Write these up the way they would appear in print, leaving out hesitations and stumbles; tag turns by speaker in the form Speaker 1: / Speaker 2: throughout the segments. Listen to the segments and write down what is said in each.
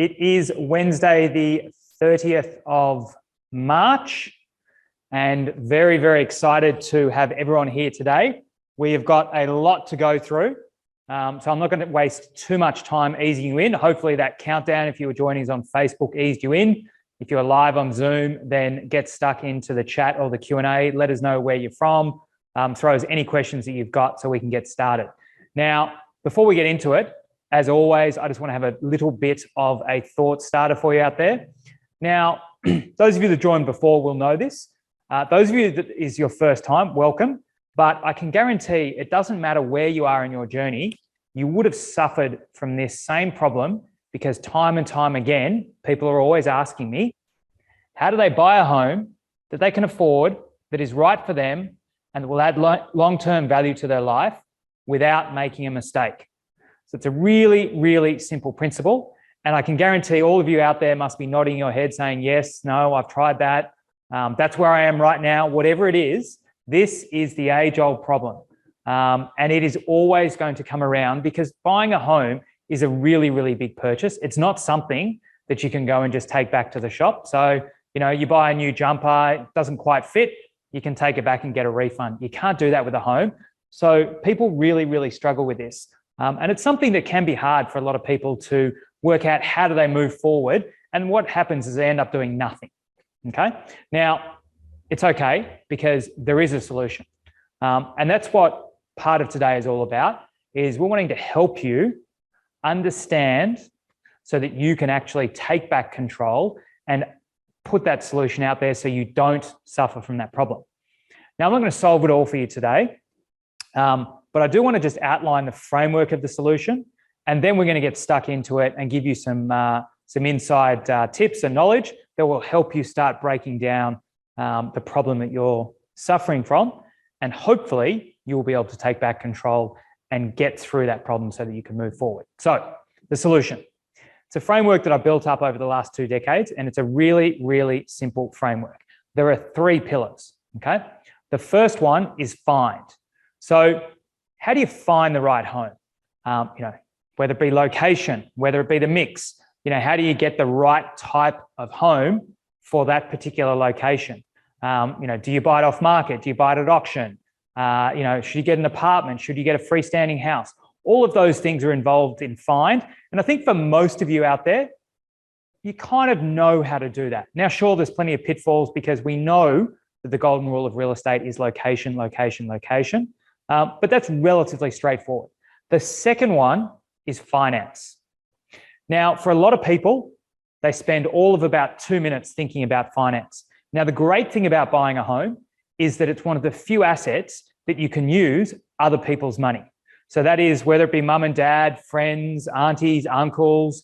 Speaker 1: It is Wednesday, the 30th of March, and very, very excited to have everyone here today. We have got a lot to go through, so I'm not going to waste too much time easing you in. Hopefully that countdown, if you were joining us on Facebook, eased you in. If you're live on Zoom, then get stuck into the chat or the Q&A. Let us know where you're from. Throw us any questions that you've got so we can get started. Now, before we get into it, as always, I just want to have a little bit of a thought starter for you out there. Now, those of you that joined before will know this. Those of you that is your first time, welcome. But I can guarantee it doesn't matter where you are in your journey, you would have suffered from this same problem, because time and time again, people are always asking me, how do they buy a home that they can afford, that is right for them, and will add long-term value to their life without making a mistake? So it's a really, really simple principle. And I can guarantee all of you out there must be nodding your head saying, yes, no, I've tried that. That's where I am right now. Whatever it is, this is the age-old problem. And it is always going to come around, because buying a home is a really, really big purchase. It's not something that you can go and just take back to the shop. So, you buy a new jumper, it doesn't quite fit, you can take it back and get a refund. You can't do that with a home. So people really, really struggle with this. And it's something that can be hard for a lot of people to work out how do they move forward. And what happens is they end up doing nothing. Okay. Now, it's okay, because there is a solution. And that's what part of today is all about, is we're wanting to help you understand so that you can actually take back control and put that solution out there so you don't suffer from that problem. Now, I'm not going to solve it all for you today. But I do want to just outline the framework of the solution, and then we're going to get stuck into it and give you some inside tips and knowledge that will help you start breaking down the problem that you're suffering from, and hopefully you will be able to take back control and get through that problem so that you can move forward. So the solution. It's a framework that I built up over the last 2 decades, and it's a really, really simple framework. There are 3 pillars, okay? The first one is find. So how do you find the right home? Whether it be location, whether it be the mix, how do you get the right type of home for that particular location? Do you buy it off market? Do you buy it at auction? Should you get an apartment? Should you get a freestanding house? All of those things are involved in find. And I think for most of you out there, you kind of know how to do that. Now, sure, there's plenty of pitfalls, because we know that the golden rule of real estate is location, location, location. But that's relatively straightforward. The second one is finance. Now, for a lot of people, they spend all of about 2 minutes thinking about finance. Now, the great thing about buying a home is that it's one of the few assets that you can use other people's money. So that is whether it be mum and dad, friends, aunties, uncles,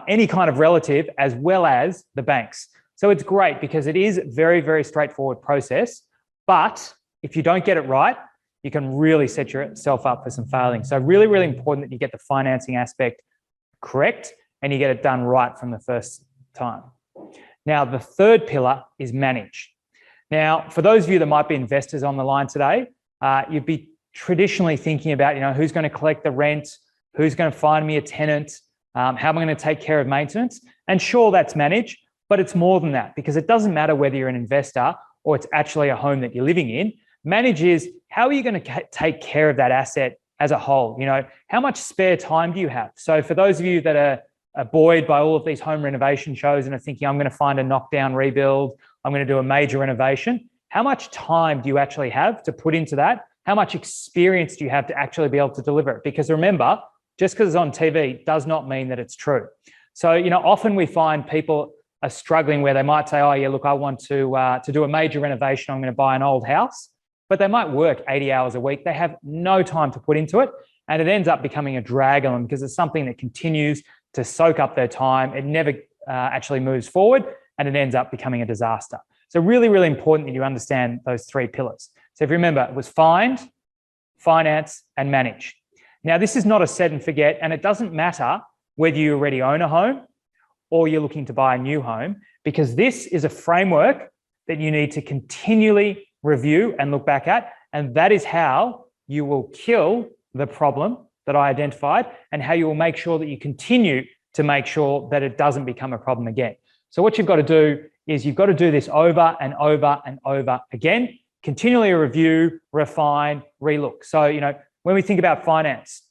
Speaker 1: any kind of relative, as well as the banks. So it's great, because it is a very, very straightforward process. But if you don't get it right, you can really set yourself up for some failing. So really, really important that you get the financing aspect correct and you get it done right from the first time. Now, the third pillar is manage. Now, for those of you that might be investors on the line today, you'd be traditionally thinking about, who's going to collect the rent, who's going to find me a tenant, how am I going to take care of maintenance? And sure, that's manage, but it's more than that, because it doesn't matter whether you're an investor or it's actually a home that you're living in. Manage is, how are you going to take care of that asset as a whole? How much spare time do you have? So for those of you that are buoyed by all of these home renovation shows and are thinking, I'm going to find a knockdown rebuild, I'm going to do a major renovation, how much time do you actually have to put into that? How much experience do you have to actually be able to deliver it? Because remember, just because it's on TV does not mean that it's true. So, often we find people are struggling where they might say, oh yeah, look, I want to do a major renovation, I'm going to buy an old house. But they might work 80 hours a week. They have no time to put into it. And it ends up becoming a drag on them, because it's something that continues to soak up their time. It never actually moves forward, and it ends up becoming a disaster. So really, really important that you understand those 3 pillars. So if you remember, it was find, finance, and manage. Now, this is not a set and forget, and it doesn't matter whether you already own a home or you're looking to buy a new home, because this is a framework that you need to continually review and look back at. And that is how you will kill the problem that I identified, and how you will make sure that you continue to make sure that it doesn't become a problem again. So what you've got to do is you've got to do this over and over and over again, continually review, refine, relook. So, when we think about finance,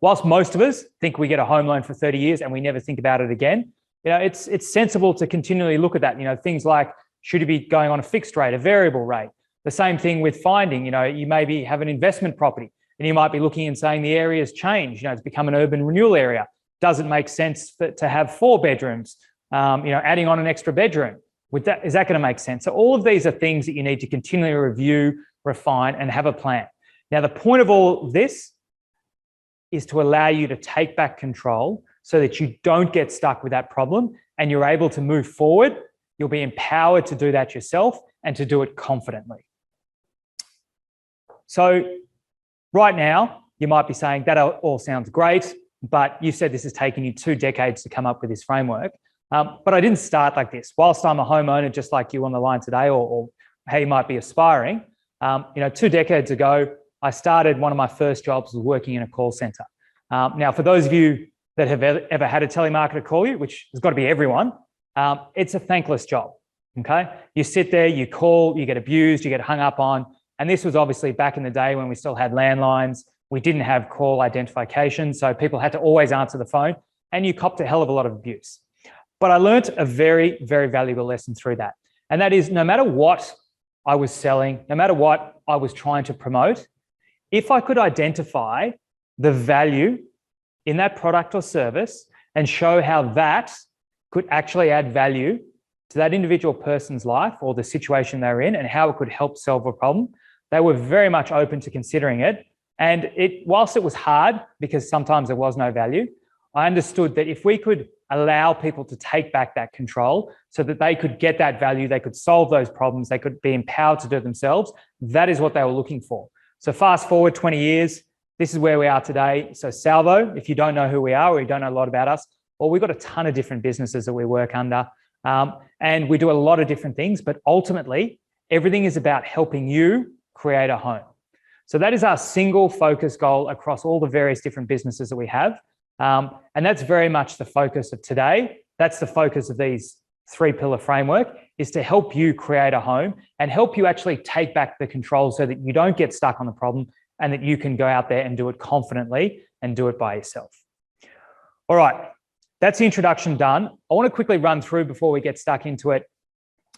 Speaker 1: whilst most of us think we get a home loan for 30 years and we never think about it again, it's sensible to continually look at that. Things like, should you be going on a fixed rate, a variable rate? The same thing with finding, you maybe have an investment property and you might be looking and saying the area's changed, it's become an urban renewal area. Does it make sense to have 4 bedrooms? Adding on an extra bedroom, is that going to make sense? So all of these are things that you need to continually review, refine, and have a plan. Now, the point of all of this is to allow you to take back control so that you don't get stuck with that problem and you're able to move forward. You'll be empowered to do that yourself and to do it confidently. So right now, you might be saying that all sounds great, but you said this has taken you 2 decades to come up with this framework. But I didn't start like this. Whilst I'm a homeowner, just like you on the line today, or how you might be aspiring, 2 decades ago, I started one of my first jobs was working in a call center. Now, for those of you that have ever had a telemarketer call you, which has got to be everyone, it's a thankless job, okay? You sit there, you call, you get abused, you get hung up on. And this was obviously back in the day when we still had landlines. We didn't have call identification, so people had to always answer the phone, and you copped a hell of a lot of abuse. But I learned a very, very valuable lesson through that. And that is, no matter what I was selling, no matter what I was trying to promote, if I could identify the value in that product or service and show how that could actually add value to that individual person's life or the situation they're in and how it could help solve a problem, they were very much open to considering it. And whilst it was hard because sometimes there was no value, I understood that if we could allow people to take back that control so that they could get that value, they could solve those problems, they could be empowered to do it themselves, that is what they were looking for. So fast forward 20 years, this is where we are today. So Salvo, if you don't know who we are or you don't know a lot about us, well, we've got a ton of different businesses that we work under, and we do a lot of different things, but ultimately everything is about helping you create a home. So that is our single focus goal across all the various different businesses that we have. And that's very much the focus of today. That's the focus of these 3-pillar framework, is to help you create a home and help you actually take back the control so that you don't get stuck on the problem and that you can go out there and do it confidently and do it by yourself. All right, that's the introduction done. I want to quickly run through before we get stuck into it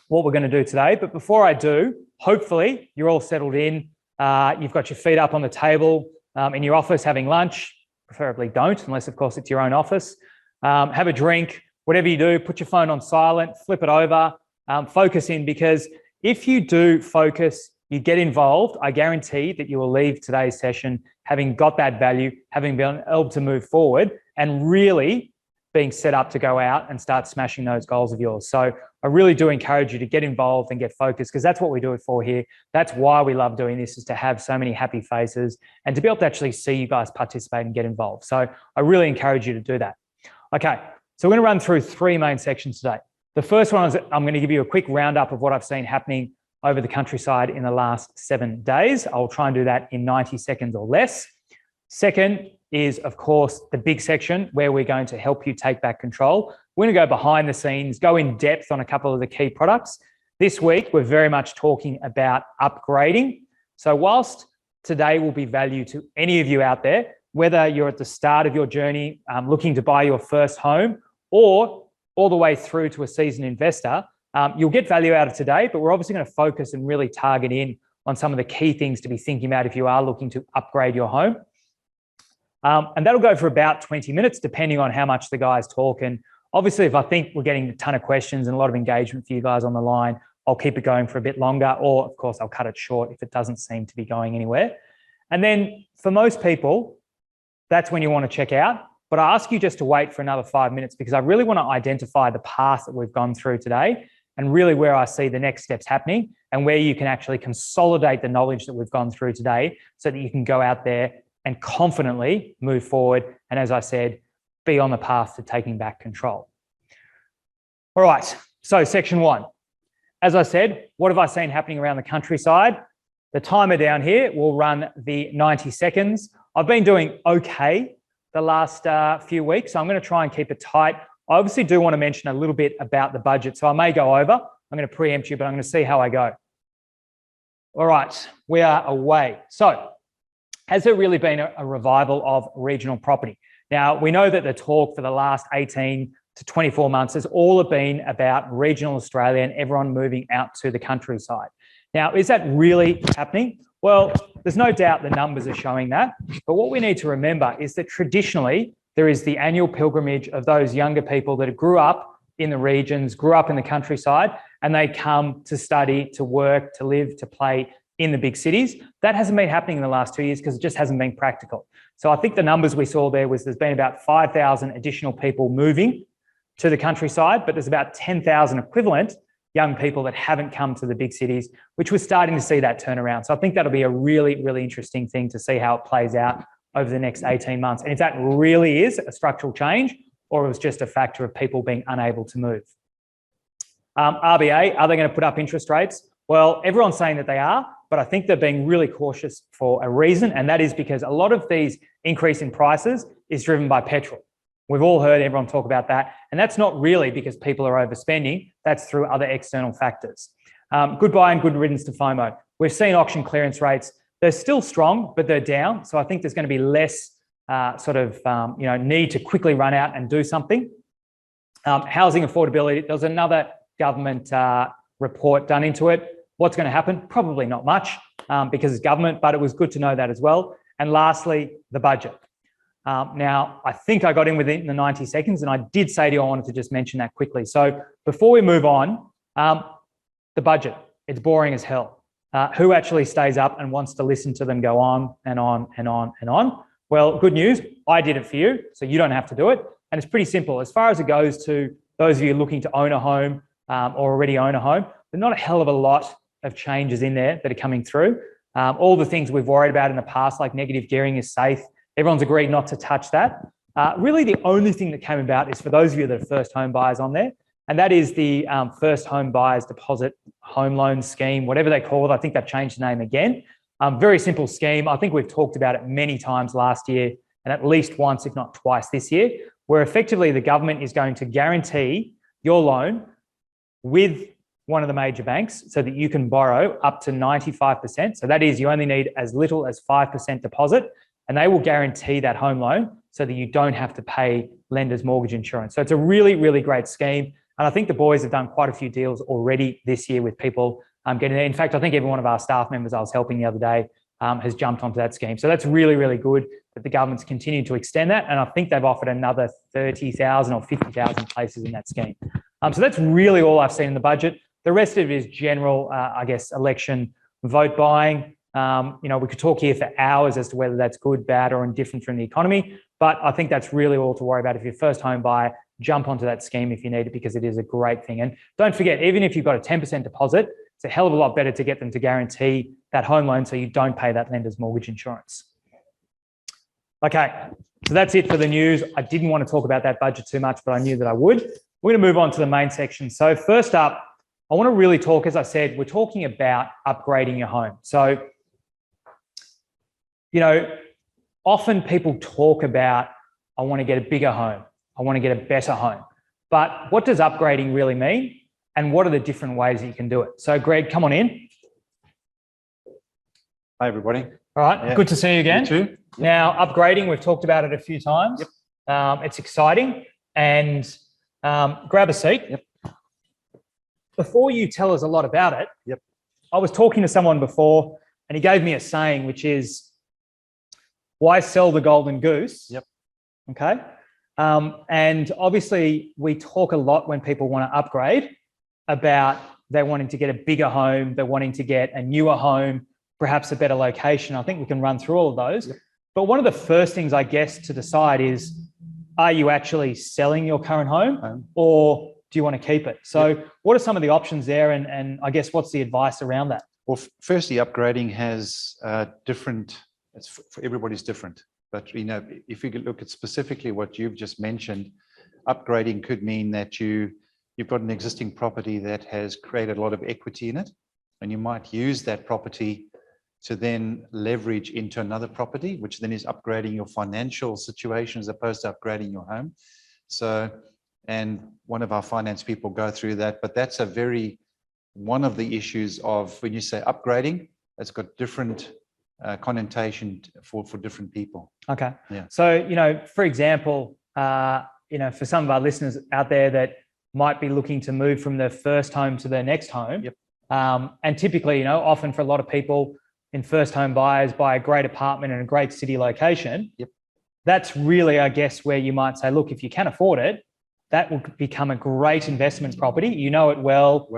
Speaker 1: what we're going to do today. But before I do, hopefully you're all settled in. You've got your feet up on the table in your office having lunch. Preferably don't, unless of course it's your own office. Have a drink, whatever you do, put your phone on silent, flip it over, focus in, because if you do focus, you get involved, I guarantee that you will leave today's session having got that value, having been able to move forward and really being set up to go out and start smashing those goals of yours. So I really do encourage you to get involved and get focused, because that's what we do it for here. That's why we love doing this, is to have so many happy faces and to be able to actually see you guys participate and get involved. So I really encourage you to do that. Okay, so we're going to run through 3 main sections today. The first one is I'm going to give you a quick roundup of what I've seen happening over the countryside in the last 7 days. I'll try and do that in 90 seconds or less. Second is, of course, the big section where we're going to help you take back control. We're going to go behind the scenes, go in depth on a couple of the key products. This week, we're very much talking about upgrading. So whilst today will be value to any of you out there, whether you're at the start of your journey, looking to buy your first home, or all the way through to a seasoned investor, you'll get value out of today, but we're obviously going to focus and really target in on some of the key things to be thinking about if you are looking to upgrade your home. And that'll go for about 20 minutes, depending on how much the guys talk. And obviously, if I think we're getting a ton of questions and a lot of engagement for you guys on the line, I'll keep it going for a bit longer, or of course, I'll cut it short if it doesn't seem to be going anywhere. And then for most people, that's when you want to check out. But I ask you just to wait for another 5 minutes, because I really want to identify the path that we've gone through today and really where I see the next steps happening and where you can actually consolidate the knowledge that we've gone through today so that you can go out there and confidently move forward. And as I said, be on the path to taking back control. All right, so section 1. As I said, what have I seen happening around the countryside? The timer down here will run the 90 seconds. I've been doing okay the the last few weeks. So I'm going to try and keep it tight. I obviously do want to mention a little bit about the budget. So I may go over. I'm going to preempt you, but I'm going to see how I go. All right, we are away. So has there really been a revival of regional property? Now, we know that the talk for the last 18 to 24 months has all been about regional Australia and everyone moving out to the countryside. Now, is that really happening? Well, there's no doubt the numbers are showing that. But what we need to remember is that traditionally, there is the annual pilgrimage of those younger people that grew up in the regions, grew up in the countryside, and they come to study, to work, to live, to play in the big cities. That hasn't been happening in the last 2 years because it just hasn't been practical. So I think the numbers we saw there was there's been about 5,000 additional people moving to the countryside, but there's about 10,000 equivalent young people that haven't come to the big cities, which we're starting to see that turnaround. So I think that'll be a really, really interesting thing to see how it plays out over the next 18 months. And if that really is a structural change, or it was just a factor of people being unable to move. RBA, are they going to put up interest rates? Well, everyone's saying that they are, but I think they're being really cautious for a reason, and that is because a lot of these increase in prices is driven by petrol. We've all heard everyone talk about that, and that's not really because people are overspending. That's through other external factors. Goodbye and good riddance to FOMO. We've seen auction clearance rates. They're still strong, but they're down. So I think there's going to be less need to quickly run out and do something. Housing affordability, there's another government report done into it. What's going to happen? Probably not much because it's government, but it was good to know that as well. And lastly, the budget. Now, I think I got in within the 90 seconds, and I did say to you I wanted to just mention that quickly. So before we move on, the budget, it's boring as hell. Who actually stays up and wants to listen to them go on and on and on and on? Well, good news, I did it for you, so you don't have to do it. And it's pretty simple. As far as it goes to those of you looking to own a home or already own a home, there's not a hell of a lot of changes in there that are coming through. All the things we've worried about in the past, like negative gearing is safe. Everyone's agreed not to touch that. Really, the only thing that came about is for those of you that are first home buyers on there, and that is the first home buyers deposit home loan scheme, whatever they call it. I think they've changed the name again. Very simple scheme. I think we've talked about it many times last year and at least once, if not twice this year, where effectively the government is going to guarantee your loan with one of the major banks so that you can borrow up to 95%. So that is, you only need as little as 5% deposit, and they will guarantee that home loan so that you don't have to pay lender's mortgage insurance. So it's a really, really great scheme. And I think the boys have done quite a few deals already this year with people getting there. In fact, I think every one of our staff members I was helping the other day has jumped onto that scheme. So that's really, really good that the government's continued to extend that. And I think they've offered another 30,000 or 50,000 places in that scheme. So that's really all I've seen in the budget. The rest of it is general, election vote buying. We could talk here for hours as to whether that's good, bad, or indifferent from the economy. But I think that's really all to worry about. If you're a first home buyer, jump onto that scheme if you need it, because it is a great thing. And don't forget, even if you've got a 10% deposit, it's a hell of a lot better to get them to guarantee that home loan so you don't pay that lender's mortgage insurance. Okay, so that's it for the news. I didn't want to talk about that budget too much, but I knew that I would. We're going to move on to the main section. So first up, I want to really talk, as I said, we're talking about upgrading your home. So, often people talk about, I want to get a bigger home. I want to get a better home. But what does upgrading really mean? And what are the different ways that you can do it? So Greg, come on in.
Speaker 2: Hi, everybody.
Speaker 1: All right, yeah. Good to see you again.
Speaker 2: You too.
Speaker 1: Now, upgrading, we've talked about it a few times.
Speaker 2: Yep.
Speaker 1: It's exciting. And grab a seat.
Speaker 2: Yep.
Speaker 1: Before you tell us a lot about it,
Speaker 2: yep,
Speaker 1: I was talking to someone before and he gave me a saying, which is, why sell the golden goose?
Speaker 2: Yep.
Speaker 1: Okay. And obviously we talk a lot when people want to upgrade about they're wanting to get a bigger home, they're wanting to get a newer home, perhaps a better location. I think we can run through all of those.
Speaker 2: Yep.
Speaker 1: But one of the first things, I guess, to decide is, are you actually selling your current home or do you want to keep it? So what are some of the options there? And I guess, what's the advice around that?
Speaker 2: Well, firstly, upgrading has for everybody's different. But, if you look at specifically what you've just mentioned, upgrading could mean that you've got an existing property that has created a lot of equity in it, and you might use that property to then leverage into another property, which then is upgrading your financial situation as opposed to upgrading your home. So, and one of our finance people go through that, but that's one of the issues of when you say upgrading, it's got different connotation for different people.
Speaker 1: Okay.
Speaker 2: Yeah.
Speaker 1: So, for example, for some of our listeners out there that might be looking to move from their first home to their next home.
Speaker 2: Yep.
Speaker 1: And typically, often for a lot of people in first home buyers buy a great apartment in a great city location.
Speaker 2: Yep.
Speaker 1: That's really, I guess, where you might say, look, if you can afford it, that will become a great investment property. You know it well.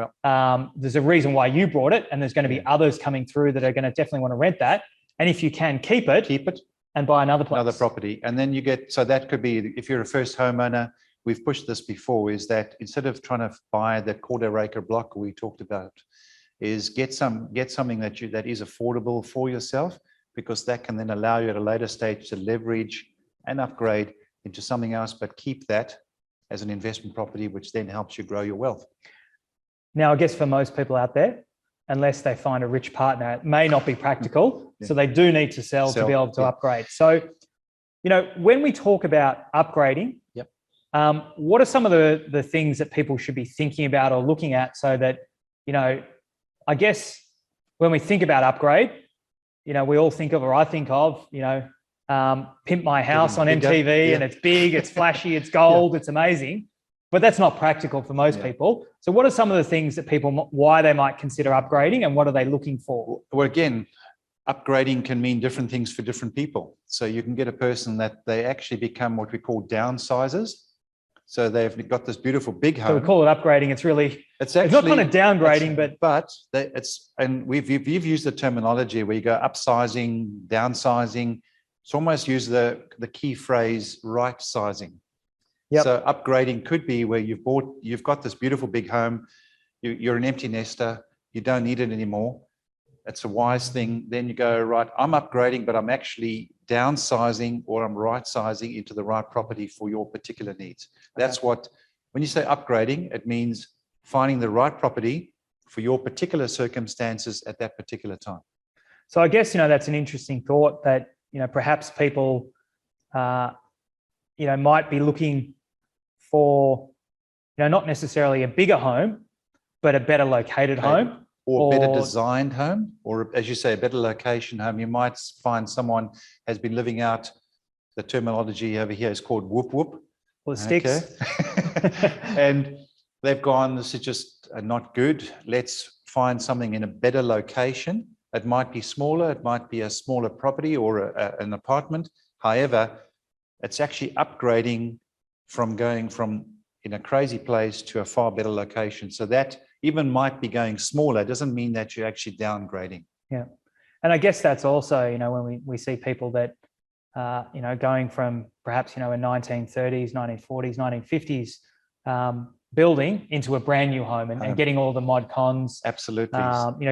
Speaker 1: There's a reason why you bought it, and there's going to be others coming through that are going to definitely want to rent that. And if you can keep it and buy another place.
Speaker 2: Another property. And then you get, so that could be, if you're a first homeowner, we've pushed this before, is that instead of trying to buy that quarter acre block we talked about, is get something that is affordable for yourself, because that can then allow you at a later stage to leverage and upgrade into something else, but keep that as an investment property, which then helps you grow your wealth.
Speaker 1: Now, I guess for most people out there, unless they find a rich partner, it may not be practical. So they do need to sell to be able to upgrade. So, when we talk about upgrading, what are some of the things that people should be thinking about or looking at so that, I guess when we think about upgrade, we all think of, or I think of, Pimp My House on MTV, and it's big, it's flashy, it's gold, it's amazing. But that's not practical for most people. So what are some of the things that why they might consider upgrading, and what are they looking for?
Speaker 2: Well, again, upgrading can mean different things for different people. So you can get a person that they actually become what we call downsizers. So they've got this beautiful big home.
Speaker 1: So we call it upgrading. It's not kind of downgrading,
Speaker 2: and we've used the terminology where you go upsizing, downsizing. It's almost use the key phrase right sizing.
Speaker 1: Yep.
Speaker 2: So upgrading could be where you've got this beautiful big home, you're an empty nester, you don't need it anymore. It's a wise thing. Then you go, right, I'm upgrading, but I'm actually downsizing, or I'm right sizing into the right property for your particular needs. That's when you say upgrading, it means finding the right property for your particular circumstances at that particular time.
Speaker 1: So I guess, that's an interesting thought that, perhaps people, might be looking for, not necessarily a bigger home, but a better located home.
Speaker 2: Or better designed home, or as you say, a better location home. You might find someone has been living out, the terminology over here is called whoop whoop.
Speaker 1: Or sticks.
Speaker 2: Okay. And they've gone, this is just not good. Let's find something in a better location. It might be smaller, it might be a smaller property or an apartment. However, it's actually upgrading from going from in a crazy place to a far better location. So that even might be going smaller, doesn't mean that you're actually downgrading.
Speaker 1: Yeah. And I guess that's also, when we see people that, going from perhaps, a 1930s, 1940s, 1950s building into a brand new home and getting all the mod cons.
Speaker 2: Absolutely.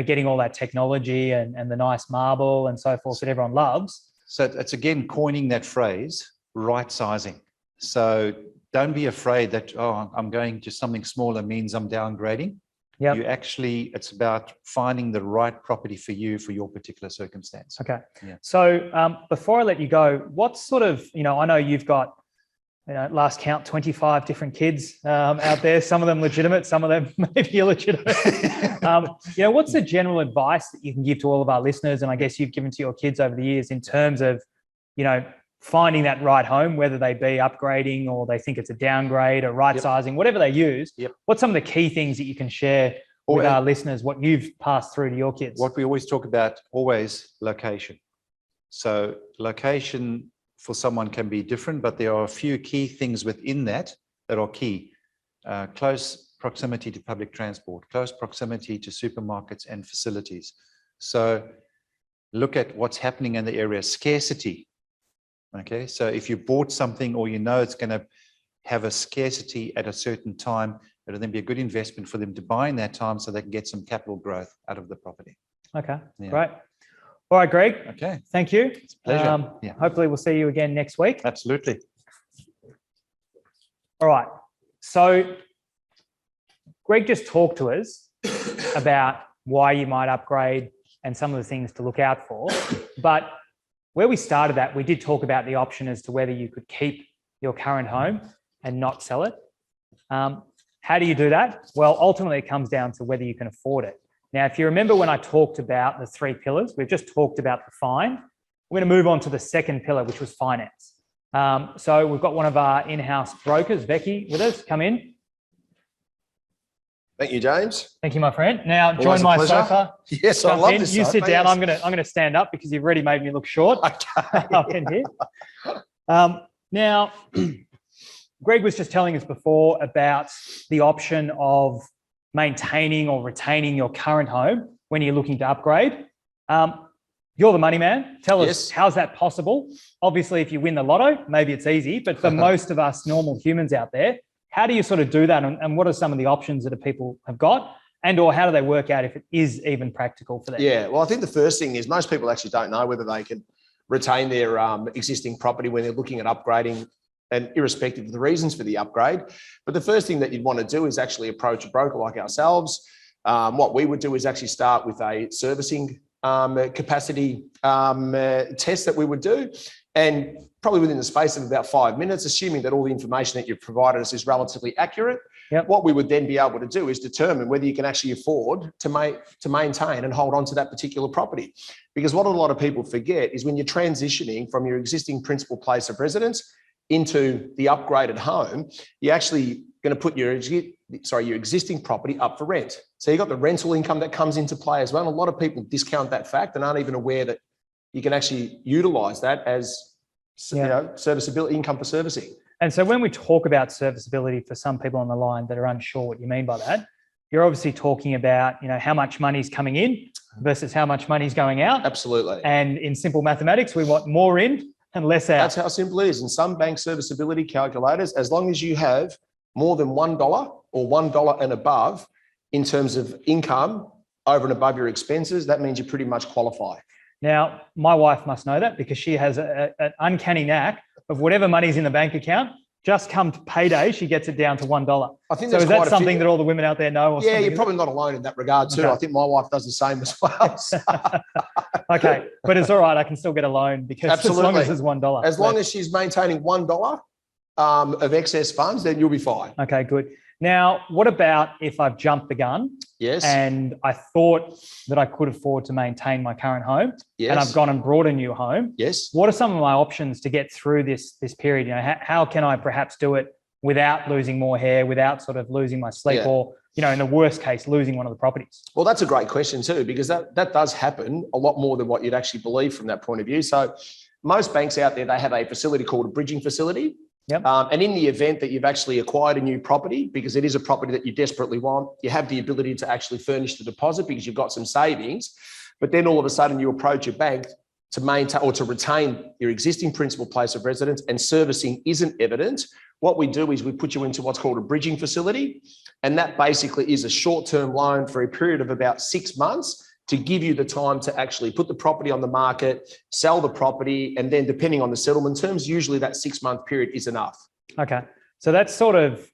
Speaker 1: Getting all that technology and the nice marble and so forth that everyone loves.
Speaker 2: So it's again coining that phrase, right sizing. So don't be afraid that, I'm going to something smaller means I'm downgrading.
Speaker 1: Yeah.
Speaker 2: It's about finding the right property for you for your particular circumstance.
Speaker 1: Okay.
Speaker 2: Yeah.
Speaker 1: So before I let you go, what sort of, I know you've got, last count, 25 different kids out there, some of them legitimate, some of them maybe illegitimate. What's the general advice that you can give to all of our listeners, and I guess you've given to your kids over the years, in terms of, finding that right home, whether they be upgrading or they think it's a downgrade or right sizing, whatever they use? What's some of the key things that you can share with our listeners, what you've passed through to your kids?
Speaker 2: What we always talk about, always location. So location for someone can be different, but there are a few key things within that are key. Close proximity to public transport, close proximity to supermarkets and facilities. So look at what's happening in the area. Scarcity. Okay, so if you bought something or it's going to have a scarcity at a certain time, it'll then be a good investment for them to buy in that time so they can get some capital growth out of the property.
Speaker 1: Okay, great. All right, Greg.
Speaker 2: Okay.
Speaker 1: Thank you.
Speaker 2: It's a pleasure.
Speaker 1: Hopefully we'll see you again next week.
Speaker 2: Absolutely.
Speaker 1: All right. So Greg just talked to us about why you might upgrade, and some of the things to look out for. But where we started that, we did talk about the option as to whether you could keep your current home and not sell it. How do you do that? Well, ultimately, it comes down to whether you can afford it. Now, if you remember when I talked about the 3 pillars, we've just talked about the find. We're going to move on to the second pillar, which was finance. So we've got one of our in-house brokers, Becky, with us. Come in.
Speaker 3: Thank you, James.
Speaker 1: Thank you, my friend. Now,
Speaker 3: Always
Speaker 1: join
Speaker 3: a
Speaker 1: my
Speaker 3: pleasure.
Speaker 1: sofa.
Speaker 3: Yes, I
Speaker 1: Jump
Speaker 3: love
Speaker 1: in.
Speaker 3: this.
Speaker 1: You
Speaker 3: sofa,
Speaker 1: sit down.
Speaker 3: yes.
Speaker 1: I'm going to stand up because you've already made me look short.
Speaker 3: Okay.
Speaker 1: Up in here. Now, Greg was just telling us before about the option of maintaining or retaining your current home when you're looking to upgrade. You're the money man. Tell us,
Speaker 3: Yes.
Speaker 1: how's that possible? Obviously, if you win the lotto, maybe it's easy, but for most of us normal humans out there, how do you sort of do that? And what are some of the options that people have got? And or how do they work out if it is even practical for them?
Speaker 3: Yeah, well, I think the first thing is most people actually don't know whether they can retain their existing property when they're looking at upgrading, and irrespective of the reasons for the upgrade. But the first thing that you'd want to do is actually approach a broker like ourselves. What we would do is actually start with a servicing capacity test that we would do. And probably within the space of about 5 minutes, assuming that all the information that you've provided us is relatively accurate, what we would then be able to do is determine whether you can actually afford to maintain and hold on to that particular property. Because what a lot of people forget is when you're transitioning from your existing principal place of residence into the upgraded home, you're actually going to put your existing property up for rent. So you've got the rental income that comes into play as well. And a lot of people discount that fact and aren't even aware that you can actually utilize that as serviceability, income for servicing.
Speaker 1: And so when we talk about serviceability, for some people on the line that are unsure what you mean by that, you're obviously talking about, how much money's coming in versus how much money's going out.
Speaker 3: Absolutely.
Speaker 1: And in simple mathematics, we want more in and less out.
Speaker 3: That's how simple it is. In some bank serviceability calculators, as long as you have more than $1 or $1 and above in terms of income over and above your expenses, that means you pretty much qualify.
Speaker 1: Now, my wife must know that because she has an uncanny knack of whatever money's in the bank account, just come to payday, she gets it down to $1.
Speaker 3: I think
Speaker 1: so
Speaker 3: that's
Speaker 1: is that
Speaker 3: quite
Speaker 1: something that all the women out there know? Or
Speaker 3: yeah,
Speaker 1: something,
Speaker 3: you're probably not alone in that regard too.
Speaker 1: Okay.
Speaker 3: I think my wife does the same as well. So.
Speaker 1: Okay, but it's all right. I can still get a loan because
Speaker 3: Absolutely.
Speaker 1: as long as it's $1.
Speaker 3: As long as she's maintaining $1 of excess funds, then you'll be fine.
Speaker 1: Okay, good. Now, what about if I've jumped the gun?
Speaker 3: Yes.
Speaker 1: And I thought that I could afford to maintain my current home,
Speaker 3: Yes.
Speaker 1: and I've gone and brought a new home.
Speaker 3: Yes.
Speaker 1: What are some of my options to get through this period? How can I perhaps do it without losing more hair, without sort of losing my sleep, or in the worst case, losing one of the properties?
Speaker 3: Well, that's a great question too, because that does happen a lot more than what you'd actually believe from that point of view. So most banks out there, they have a facility called a bridging facility.
Speaker 1: Yep.
Speaker 3: And in the event that you've actually acquired a new property, because it is a property that you desperately want, you have the ability to actually furnish the deposit because you've got some savings. But then all of a sudden you approach your bank to maintain or to retain your existing principal place of residence and servicing isn't evident. What we do is we put you into what's called a bridging facility. And that basically is a short-term loan for a period of about 6 months to give you the time to actually put the property on the market, sell the property, and then depending on the settlement terms, usually that 6-month period is enough.
Speaker 1: Okay. So that's sort of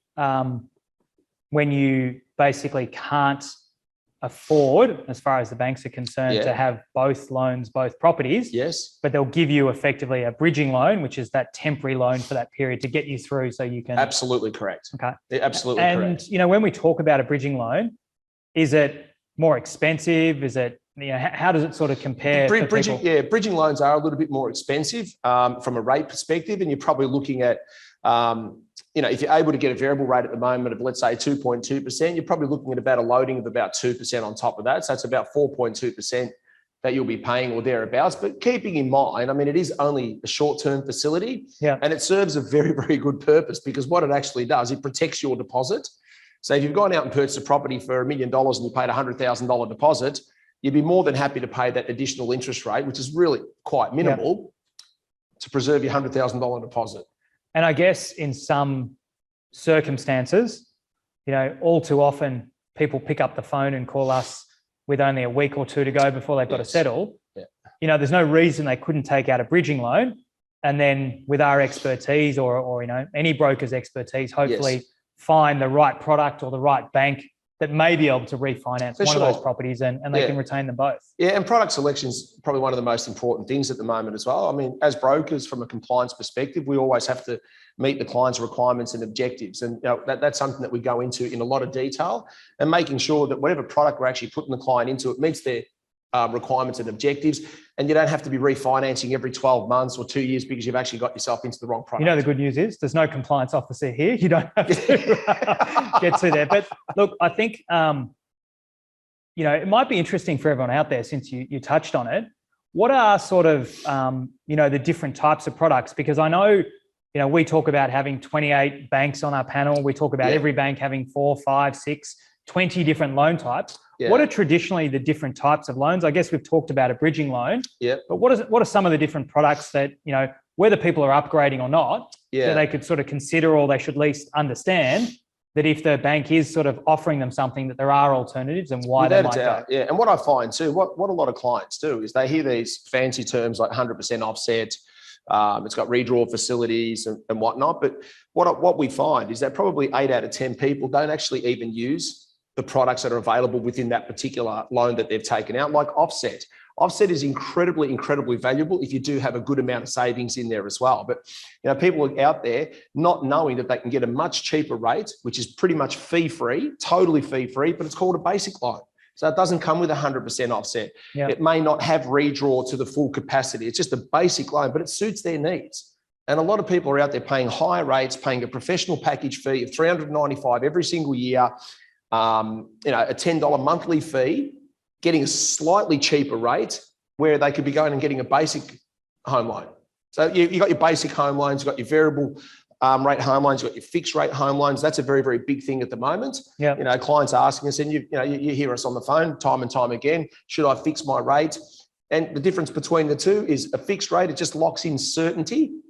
Speaker 1: when you basically can't afford, as far as the banks are concerned, to have both loans, both properties.
Speaker 3: Yes.
Speaker 1: But they'll give you effectively a bridging loan, which is that temporary loan for that period to get you through so you can...
Speaker 3: Absolutely correct.
Speaker 1: Okay.
Speaker 3: Yeah, absolutely correct.
Speaker 1: And, when we talk about a bridging loan, is it more expensive? Is it, how does it sort of compare?
Speaker 3: Bridging loans are a little bit more expensive from a rate perspective. And you're probably looking at, if you're able to get a variable rate at the moment of, let's say, 2.2%, you're probably looking at about a loading of about 2% on top of that. So it's about 4.2% that you'll be paying or thereabouts. But keeping in mind, it is only a short-term facility and it serves a very, very good purpose because what it actually does, it protects your deposit. So if you've gone out and purchased a property for $1 million and you paid a $100,000 deposit, you'd be more than happy to pay that additional interest rate, which is really quite minimal, to preserve your $100,000 deposit.
Speaker 1: And I guess in some circumstances, all too often people pick up the phone and call us with only a week or two to go before they've got to settle. Yeah. There's no reason they couldn't take out a bridging loan. And then with our expertise or any broker's expertise, hopefully find the right product or the right bank that may be able to refinance
Speaker 3: For
Speaker 1: one of those
Speaker 3: sure.
Speaker 1: properties and they
Speaker 3: Yeah.
Speaker 1: can retain them both.
Speaker 3: Yeah, and product selection is probably one of the most important things at the moment as well. I mean, as brokers, from a compliance perspective, we always have to meet the client's requirements and objectives. And that's something that we go into in a lot of detail, and making sure that whatever product we're actually putting the client into, it meets their requirements and objectives. And you don't have to be refinancing every 12 months or 2 years because you've actually got yourself into the wrong product.
Speaker 1: You know, the good news is there's no compliance officer here. You don't have to get to there. But look, I think, you know, it might be interesting for everyone out there, since you touched on it. What are sort of, you know, the different types of products? Because I know, you know, we talk about having 28 banks on our panel. We talk about every bank having 4, 5, 6, 20 different loan types.
Speaker 3: Yeah.
Speaker 1: What are traditionally the different types of loans? I guess we've talked about a bridging loan.
Speaker 3: Yeah.
Speaker 1: But what are some of the different products that, you know, whether people are upgrading or not, that they could sort of consider, or they should at least understand that if the bank is sort of offering them something, that there are alternatives and why they might go.
Speaker 3: Yeah. And what I find too, what a lot of clients do is they hear these fancy terms like 100% offset. It's got redraw facilities and whatnot. But what we find is that probably 8 out of 10 people don't actually even use the products that are available within that particular loan that they've taken out, like offset. Offset is incredibly, incredibly valuable if you do have a good amount of savings in there as well. But you know, people are out there not knowing that they can get a much cheaper rate, which is pretty much fee-free, totally fee-free, but it's called a basic loan. So it doesn't come with 100% offset.
Speaker 1: Yeah.
Speaker 3: It may not have redraw to the full capacity. It's just a basic loan, but it suits their needs. And a lot of people are out there paying higher rates, paying a professional package fee of $395 every single year, you know, a $10 monthly fee, getting a slightly cheaper rate where they could be going and getting a basic home loan. So you got your basic home loans, you've got your variable rate home loans, you've got your fixed rate home loans. That's a very, very big thing at the moment.
Speaker 1: Yeah.
Speaker 3: You know, clients are asking us, and you hear us on the phone time and time again, should I fix my rate? And the difference between the two is a fixed rate, it just locks in certainty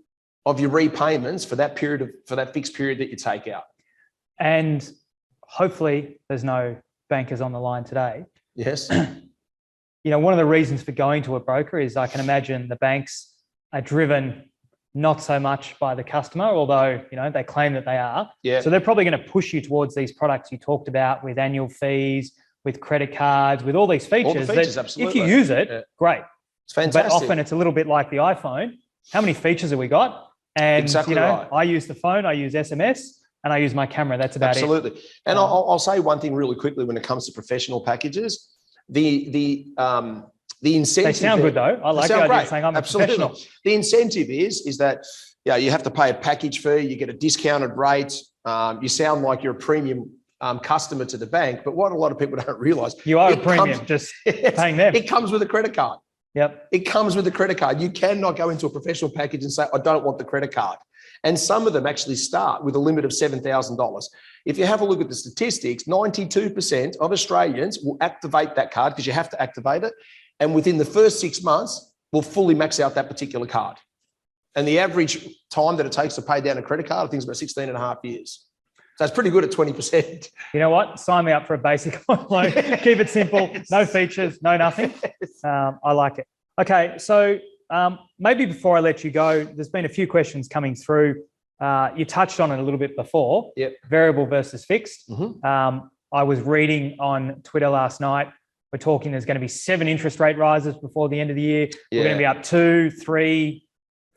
Speaker 3: of your repayments for that fixed period that you take out.
Speaker 1: And hopefully there's no bankers on the line today.
Speaker 3: Yes.
Speaker 1: You know, one of the reasons for going to a broker is, I can imagine the banks are driven not so much by the customer, although, you know, they claim that they are.
Speaker 3: Yeah.
Speaker 1: So they're probably going to push you towards these products you talked about, with annual fees, with credit cards, with all these features.
Speaker 3: All the features,
Speaker 1: that
Speaker 3: absolutely.
Speaker 1: if you use it, great.
Speaker 3: It's fantastic.
Speaker 1: But often it's a little bit like the iPhone. How many features have we got? And
Speaker 3: Exactly
Speaker 1: you know,
Speaker 3: right.
Speaker 1: I use the phone, I use SMS, and I use my camera. That's about it.
Speaker 3: Absolutely. And I'll say one thing really quickly when it comes to professional packages. The incentive.
Speaker 1: They sound good though. I like the idea of saying I'm a professional.
Speaker 3: The incentive is that you have to pay a package fee, you get a discounted rate. You sound like you're a premium customer to the bank, but what a lot of people don't realise,
Speaker 1: You are a premium, just paying them.
Speaker 3: It comes with a credit card.
Speaker 1: Yep.
Speaker 3: It comes with a credit card. You cannot go into a professional package and say, I don't want the credit card. And some of them actually start with a limit of $7,000. If you have a look at the statistics, 92% of Australians will activate that card, because you have to activate it. And within the first 6 months, will fully max out that particular card. And the average time that it takes to pay down a credit card, I think, is about 16 and a half years. So it's pretty good at 20%.
Speaker 1: You know what? Sign me up for a basic loan. Keep it simple. No features, no nothing. I like it. Okay, so maybe before I let you go, there's been a few questions coming through. You touched on it a little bit before.
Speaker 3: Yep.
Speaker 1: Variable versus fixed.
Speaker 3: Mm-hmm.
Speaker 1: I was reading on Twitter last night, we're talking there's going to be 7 interest rate rises before the end of the year. We're going to be up 2, 3,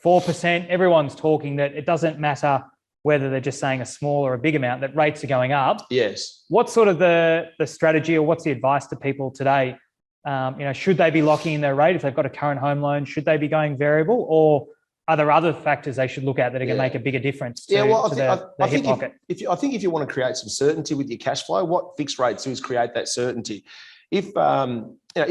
Speaker 1: 4%. Everyone's talking that it doesn't matter whether they're just saying a small or a big amount, that rates are going up.
Speaker 3: Yes.
Speaker 1: What's sort of the strategy, or what's the advice to people today? You know, should they be locking in their rate if they've got a current home loan? Should they be going variable, or are there other factors they should look at that are going to make a bigger difference to, the hip pocket?
Speaker 3: I think if you want to create some certainty with your cash flow, what fixed rates do is create that certainty. If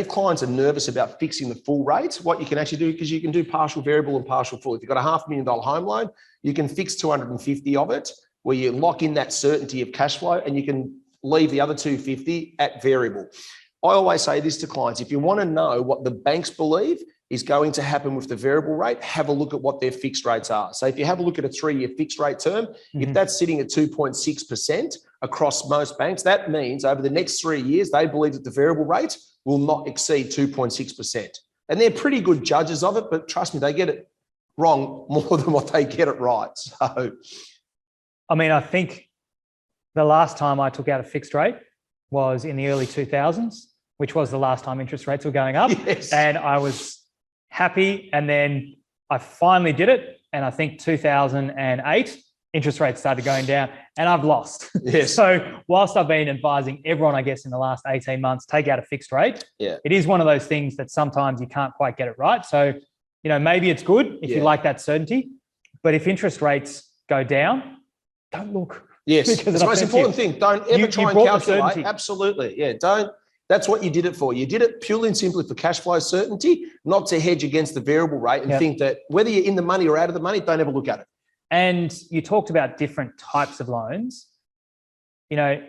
Speaker 3: clients are nervous about fixing the full rate, what you can actually do, because you can do partial variable and partial full. If you've got a $500,000 home loan, you can fix 250 of it, where you lock in that certainty of cash flow, and you can leave the other 250 at variable. I always say this to clients: if you want to know what the banks believe is going to happen with the variable rate, have a look at what their fixed rates are. So if you have a look at a 3-year fixed rate term, if that's sitting at 2.6% across most banks, that means over the next 3 years, they believe that the variable rate will not exceed 2.6%. And they're pretty good judges of it, but trust me, they get it wrong more than what they get it right. So,
Speaker 1: I mean, I think the last time I took out a fixed rate, was in the early 2000s, which was the last time interest rates were going up.
Speaker 3: Yes.
Speaker 1: And I was happy. And then I finally did it. And I think 2008, interest rates started going down and I've lost.
Speaker 3: Yes.
Speaker 1: So whilst I've been advising everyone, I guess, in the last 18 months, take out a fixed rate,
Speaker 3: Yeah.
Speaker 1: it is one of those things that sometimes you can't quite get it right. So, you know, maybe it's good if you
Speaker 3: Yeah.
Speaker 1: like that certainty, but if interest rates go down, don't look.
Speaker 3: Yes,
Speaker 1: Because
Speaker 3: it's
Speaker 1: it
Speaker 3: the most
Speaker 1: upsets you.
Speaker 3: important thing. Don't ever
Speaker 1: You
Speaker 3: try and
Speaker 1: brought the
Speaker 3: calculate.
Speaker 1: certainty.
Speaker 3: Absolutely. Yeah, don't. That's what you did it for. You did it purely and simply for cash flow certainty, not to hedge against the variable rate and
Speaker 1: Yep.
Speaker 3: think that whether you're in the money or out of the money, don't ever look at it.
Speaker 1: And you talked about different types of loans. You know,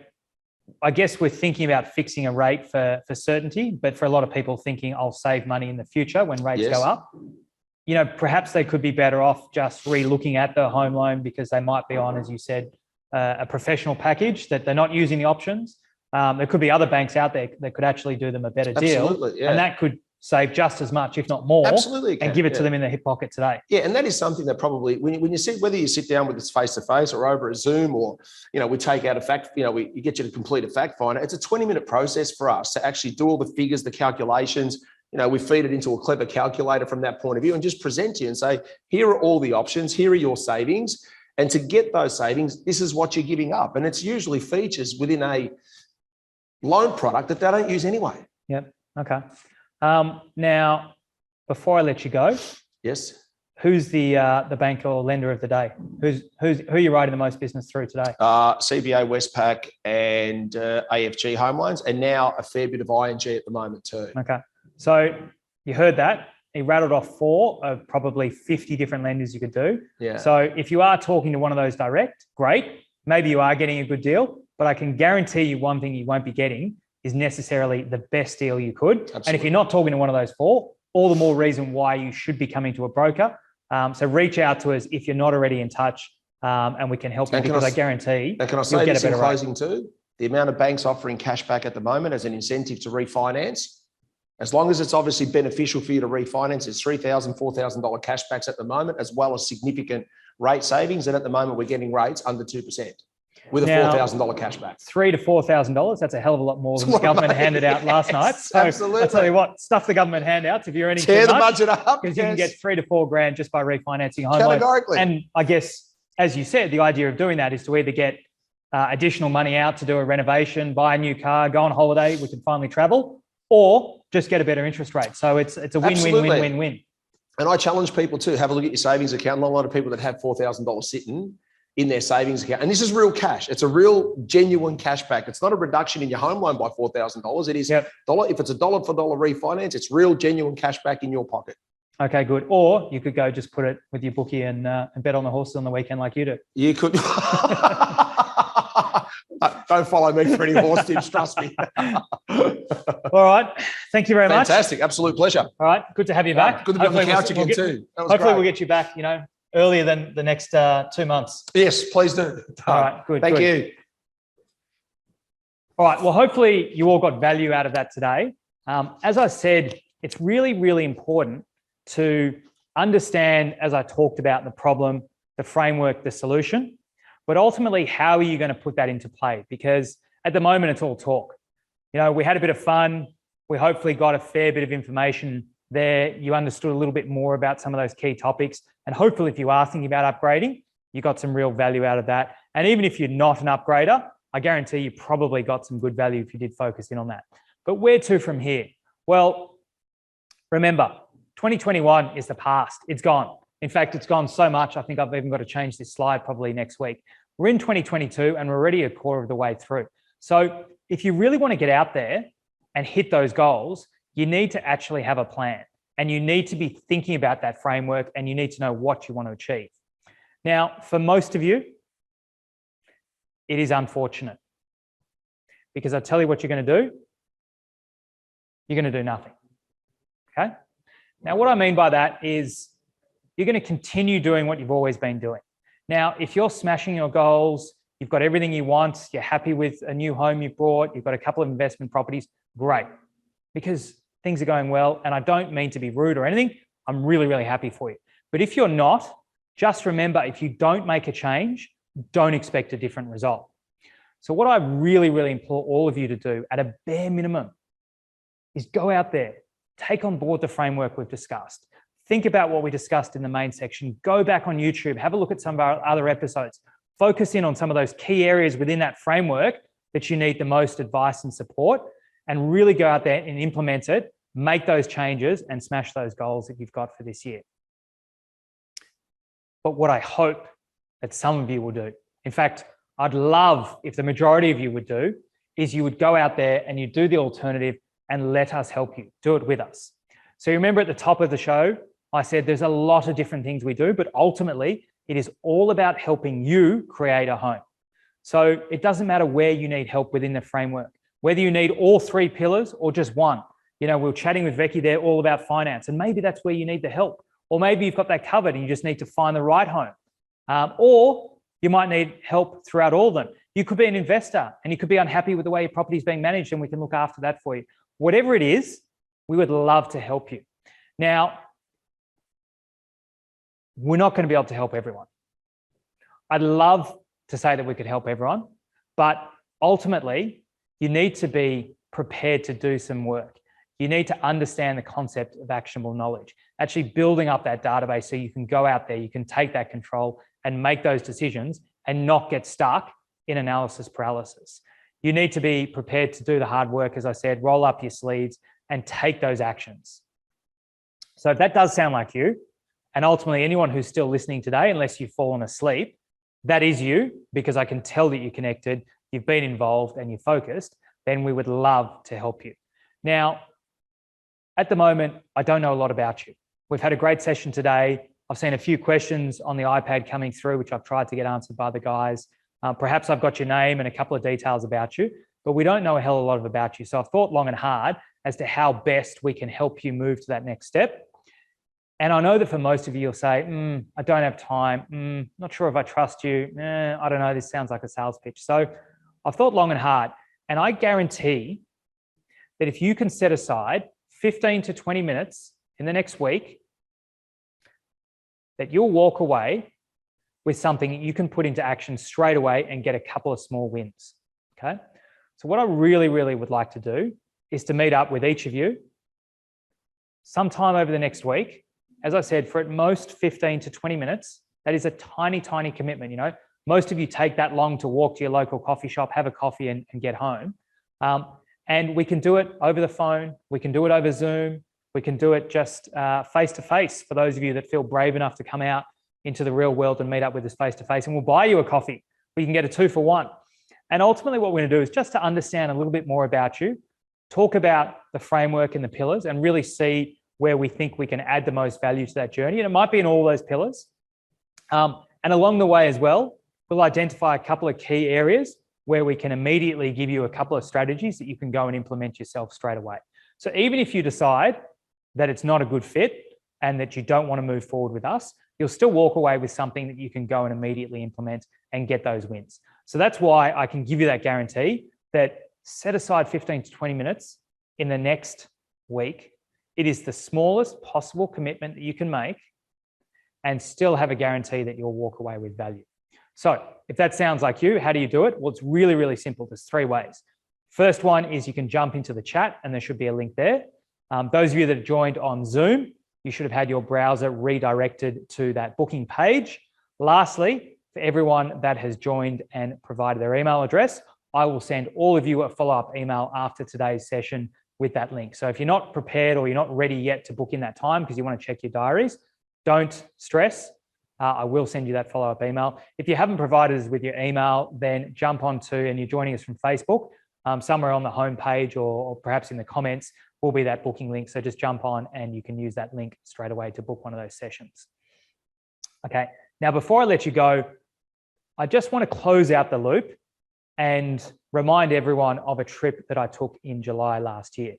Speaker 1: I guess we're thinking about fixing a rate for certainty, but for a lot of people thinking I'll save money in the future when rates
Speaker 3: Yes.
Speaker 1: go up. You know, perhaps they could be better off just re-looking at the home loan because they might be on, as you said, a professional package that they're not using the options. There could be other banks out there that could actually do them a better deal.
Speaker 3: Absolutely, yeah.
Speaker 1: And that could save just as much, if not more,
Speaker 3: Absolutely, it
Speaker 1: and
Speaker 3: can,
Speaker 1: give it to
Speaker 3: yeah.
Speaker 1: them in their hip pocket today.
Speaker 3: Yeah, and that is something that probably when you sit, whether you sit down with us face to face or over a Zoom, or we take out a fact, we get you to complete a fact finder. It's a 20-minute process for us to actually do all the figures, the calculations. We feed it into a clever calculator from that point of view and just present to you and say, here are all the options, here are your savings. And to get those savings, this is what you're giving up. And it's usually features within a loan product that they don't use anyway.
Speaker 1: Yep. Okay. Now, before I let you go,
Speaker 3: Yes.
Speaker 1: who's the bank or lender of the day? Who are you writing the most business through today?
Speaker 3: CBA, Westpac, and AFG home loans, and now a fair bit of ING at the moment too.
Speaker 1: Okay. So you heard that. He rattled off 4 of probably 50 different lenders you could do.
Speaker 3: Yeah.
Speaker 1: So if you are talking to one of those direct, great. Maybe you are getting a good deal, but I can guarantee you one thing you won't be getting is necessarily the best deal you could.
Speaker 3: Absolutely.
Speaker 1: And if you're not talking to one of those 4, all the more reason why you should be coming to a broker. So reach out to us if you're not already in touch, and we can help you
Speaker 3: And can
Speaker 1: because
Speaker 3: I
Speaker 1: I guarantee
Speaker 3: And can I
Speaker 1: you'll
Speaker 3: say
Speaker 1: get
Speaker 3: this
Speaker 1: a
Speaker 3: in
Speaker 1: better rate.
Speaker 3: closing too? The amount of banks offering cash back at the moment as an incentive to refinance, as long as it's obviously beneficial for you to refinance, it's $3,000, $4,000 cash backs at the moment, as well as significant rate savings. And at the moment, we're getting rates under 2% with a
Speaker 1: Now,
Speaker 3: $4,000 cash back.
Speaker 1: $3,000 to $4,000. That's a hell of a lot more than the government handed out last night. So
Speaker 3: absolutely.
Speaker 1: I'll tell you what, stuff the government handouts if you're earning
Speaker 3: Tear
Speaker 1: too
Speaker 3: the
Speaker 1: much,
Speaker 3: budget up.
Speaker 1: because you can get $3,000 to $4,000 just by refinancing a home loan.
Speaker 3: Categorically.
Speaker 1: And I guess, as you said, the idea of doing that is to either get additional money out to do a renovation, buy a new car, go on holiday, we can finally travel, or just get a better interest rate. So it's a win-win,
Speaker 3: Absolutely.
Speaker 1: win-win-win.
Speaker 3: And I challenge people to have a look at your savings account. Not a lot of people that have $4,000 sitting in their savings account. And this is real cash. It's a real genuine cash back. It's not a reduction in your home loan by $4,000. It is dollar. If it's a dollar for dollar refinance, it's real genuine cash back in your pocket.
Speaker 1: Okay, good. Or you could go just put it with your bookie and bet on the horses on the weekend like you do.
Speaker 3: You could. Don't follow me for any horse tips, trust me.
Speaker 1: All right. Thank you very much.
Speaker 3: Fantastic. Absolute pleasure.
Speaker 1: All right. Good to have you back.
Speaker 3: Good to be on the
Speaker 1: Hopefully
Speaker 3: couch again too. That was
Speaker 1: Hopefully
Speaker 3: great.
Speaker 1: we'll get you back, earlier than the next 2 months.
Speaker 3: Yes, please do.
Speaker 1: All right. Good.
Speaker 3: Thank
Speaker 1: good.
Speaker 3: you.
Speaker 1: All right. Well, hopefully you all got value out of that today. As I said, it's really, really important to understand, as I talked about, the problem, the framework, the solution, but ultimately, how are you going to put that into play? Because at the moment, it's all talk. We had a bit of fun. We hopefully got a fair bit of information there. You understood a little bit more about some of those key topics. And hopefully, if you are thinking about upgrading, you got some real value out of that. And even if you're not an upgrader, I guarantee you probably got some good value if you did focus in on that. But where to from here? Well, remember, 2021 is the past. It's gone. In fact, it's gone so much, I think I've even got to change this slide probably next week. We're in 2022 and we're already a quarter of the way through. So if you really want to get out there and hit those goals, you need to actually have a plan and you need to be thinking about that framework and you need to know what you want to achieve. Now, for most of you, it is unfortunate because I tell you what you're going to do. You're going to do nothing. Okay? Now, what I mean by that is you're going to continue doing what you've always been doing. Now, if you're smashing your goals, you've got everything you want, you're happy with a new home you've bought, you've got a couple of investment properties, great, because things are going well. And I don't mean to be rude or anything. I'm really, really happy for you. But if you're not, just remember, if you don't make a change, don't expect a different result. So what I really, really implore all of you to do at a bare minimum is go out there, take on board the framework we've discussed. Think about what we discussed in the main section. Go back on YouTube, have a look at some of our other episodes. Focus in on some of those key areas within that framework that you need the most advice and support, and really go out there and implement it, make those changes and smash those goals that you've got for this year. But what I hope that some of you will do, in fact, I'd love if the majority of you would do, is you would go out there and you do the alternative and let us help you. Do it with us. So you remember at the top of the show, I said there's a lot of different things we do, but ultimately it is all about helping you create a home. So it doesn't matter where you need help within the framework, whether you need all 3 pillars or just one. You know, we were chatting with Becky there all about finance, and maybe that's where you need the help. Or maybe you've got that covered and you just need to find the right home. Or you might need help throughout all of them. You could be an investor and you could be unhappy with the way your property is being managed, and we can look after that for you. Whatever it is, we would love to help you. Now, we're not going to be able to help everyone. I'd love to say that we could help everyone, but ultimately, you need to be prepared to do some work. You need to understand the concept of actionable knowledge, actually building up that database so you can go out there, you can take that control and make those decisions and not get stuck in analysis paralysis. You need to be prepared to do the hard work, as I said, roll up your sleeves and take those actions. So if that does sound like you, and ultimately anyone who's still listening today, unless you've fallen asleep, that is you, because I can tell that you're connected, you've been involved and you're focused, then we would love to help you. Now, at the moment, I don't know a lot about you. We've had a great session today. I've seen a few questions on the iPad coming through, which I've tried to get answered by the guys. Perhaps I've got your name and a couple of details about you, but we don't know a hell of a lot about you. So I've thought long and hard as to how best we can help you move to that next step. And I know that for most of you, you'll say, I don't have time. Not sure if I trust you. I don't know. This sounds like a sales pitch. So I've thought long and hard, and I guarantee that if you can set aside 15 to 20 minutes in the next week, that you'll walk away with something that you can put into action straight away and get a couple of small wins, okay? So what I really, really would like to do is to meet up with each of you sometime over the next week. As I said, for at most 15 to 20 minutes, that is a tiny, tiny commitment. You know, most of you take that long to walk to your local coffee shop, have a coffee and get home. And we can do it over the phone. We can do it over Zoom. We can do it just face-to-face for those of you that feel brave enough to come out into the real world and meet up with us face-to-face. And we'll buy you a coffee. We can get a 2 for 1. And ultimately what we're going to do is just to understand a little bit more about you, talk about the framework and the pillars, and really see where we think we can add the most value to that journey. And it might be in all those pillars. And along the way as well, we'll identify a couple of key areas where we can immediately give you a couple of strategies that you can go and implement yourself straight away. So even if you decide that it's not a good fit and that you don't want to move forward with us, you'll still walk away with something that you can go and immediately implement and get those wins. So that's why I can give you that guarantee that set aside 15 to 20 minutes in the next week. It is the smallest possible commitment that you can make and still have a guarantee that you'll walk away with value. So if that sounds like you, how do you do it? Well, it's really, really simple. There's 3 ways. First one is you can jump into the chat and there should be a link there. Those of you that have joined on Zoom, you should have had your browser redirected to that booking page. Lastly, for everyone that has joined and provided their email address, I will send all of you a follow-up email after today's session with that link. So if you're not prepared or you're not ready yet to book in that time because you want to check your diaries, don't stress. I will send you that follow-up email. If you haven't provided us with your email, then jump onto, and you're joining us from Facebook, somewhere on the homepage or perhaps in the comments will be that booking link. So just jump on and you can use that link straight away to book one of those sessions. Okay, now before I let you go, I just want to close out the loop and remind everyone of a trip that I took in July last year.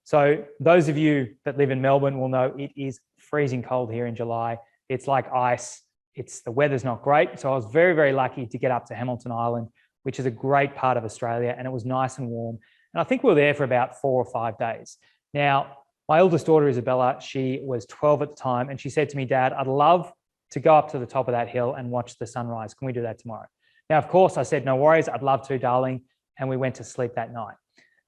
Speaker 1: So those of you that live in Melbourne will know it is freezing cold here in July. It's like ice. The weather's not great. So I was very, very lucky to get up to Hamilton Island, which is a great part of Australia, and it was nice and warm. And I think we were there for about 4 or 5 days. Now, my eldest daughter, Isabella, she was 12 at the time, and she said to me, Dad, I'd love to go up to the top of that hill and watch the sunrise. Can we do that tomorrow? Now, of course, I said, no worries, I'd love to, darling. And we went to sleep that night.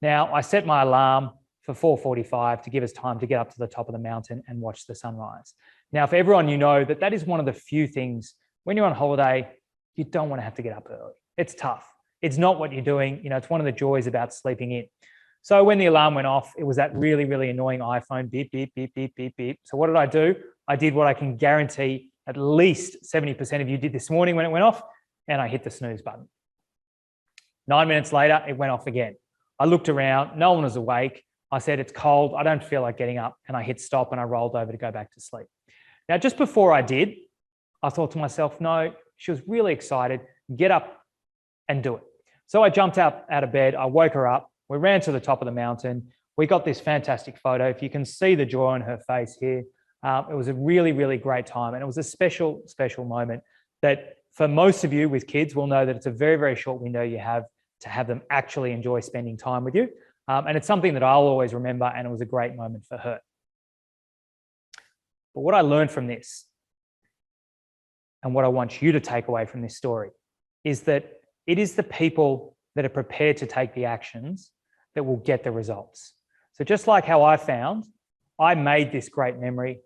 Speaker 1: Now, I set my alarm for 4:45 to give us time to get up to the top of the mountain and watch the sunrise. Now, for everyone, you know that is one of the few things when you're on holiday, you don't want to have to get up early. It's tough. It's not what you're doing. You know, it's one of the joys about sleeping in. So when the alarm went off, it was that really, really annoying iPhone beep, beep, beep, beep, beep, beep. So what did I do? I did what I can guarantee at least 70% of you did this morning when it went off, and I hit the snooze button. 9 minutes later, it went off again. I looked around, no one was awake. I said, it's cold, I don't feel like getting up, and I hit stop and I rolled over to go back to sleep. Now, just before I did, I thought to myself, no, she was really excited, get up and do it. So I jumped out of bed, I woke her up, we ran to the top of the mountain, we got this fantastic photo. If you can see the joy on her face here, it was a really, really great time, and it was a special, special moment that for most of you with kids will know that it's a very, very short window you have to have them actually enjoy spending time with you. And it's something that I'll always remember, and it was a great moment for her. But what I learned from this, and what I want you to take away from this story, is that it is the people that are prepared to take the actions that will get the results. So just like how I found, I made this great memory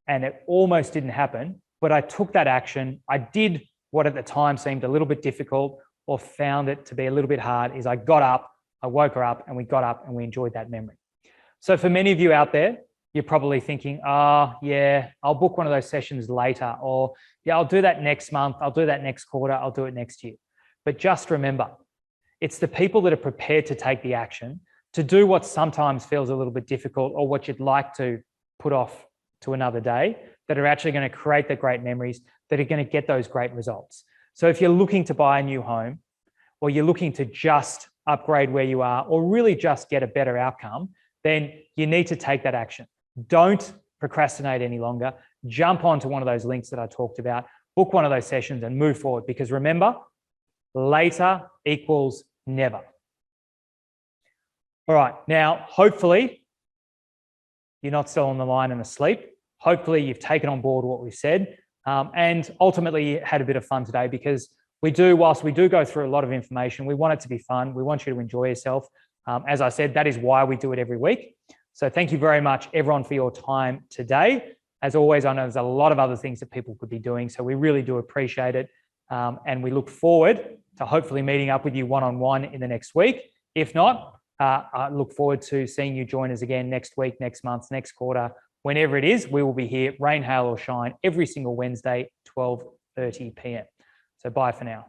Speaker 1: and it almost didn't happen, but I took that action. I did what at the time seemed a little bit difficult or found it to be a little bit hard, is I got up, I woke her up, and we got up and we enjoyed that memory. So for many of you out there, you're probably thinking, yeah, I'll book one of those sessions later, or yeah, I'll do that next month, I'll do that next quarter, I'll do it next year. But just remember, it's the people that are prepared to take the action, to do what sometimes feels a little bit difficult or what you'd like to put off to another day, that are actually going to create the great memories, that are going to get those great results. So if you're looking to buy a new home, or you're looking to just upgrade where you are, or really just get a better outcome, then you need to take that action. Don't procrastinate any longer. Jump onto one of those links that I talked about, book one of those sessions and move forward, because remember, later equals never. All right, now, hopefully you're not still on the line and asleep. Hopefully you've taken on board what we've said, and ultimately had a bit of fun today, because whilst we do go through a lot of information, we want it to be fun. We want you to enjoy yourself. As I said, that is why we do it every week. So thank you very much, everyone, for your time today. As always, I know there's a lot of other things that people could be doing, so we really do appreciate it. And we look forward to hopefully meeting up with you one-on-one in the next week. If not, I look forward to seeing you join us again next week, next month, next quarter, whenever it is. We will be here, rain, hail or shine, every single Wednesday, 12:30 p.m. So bye for now.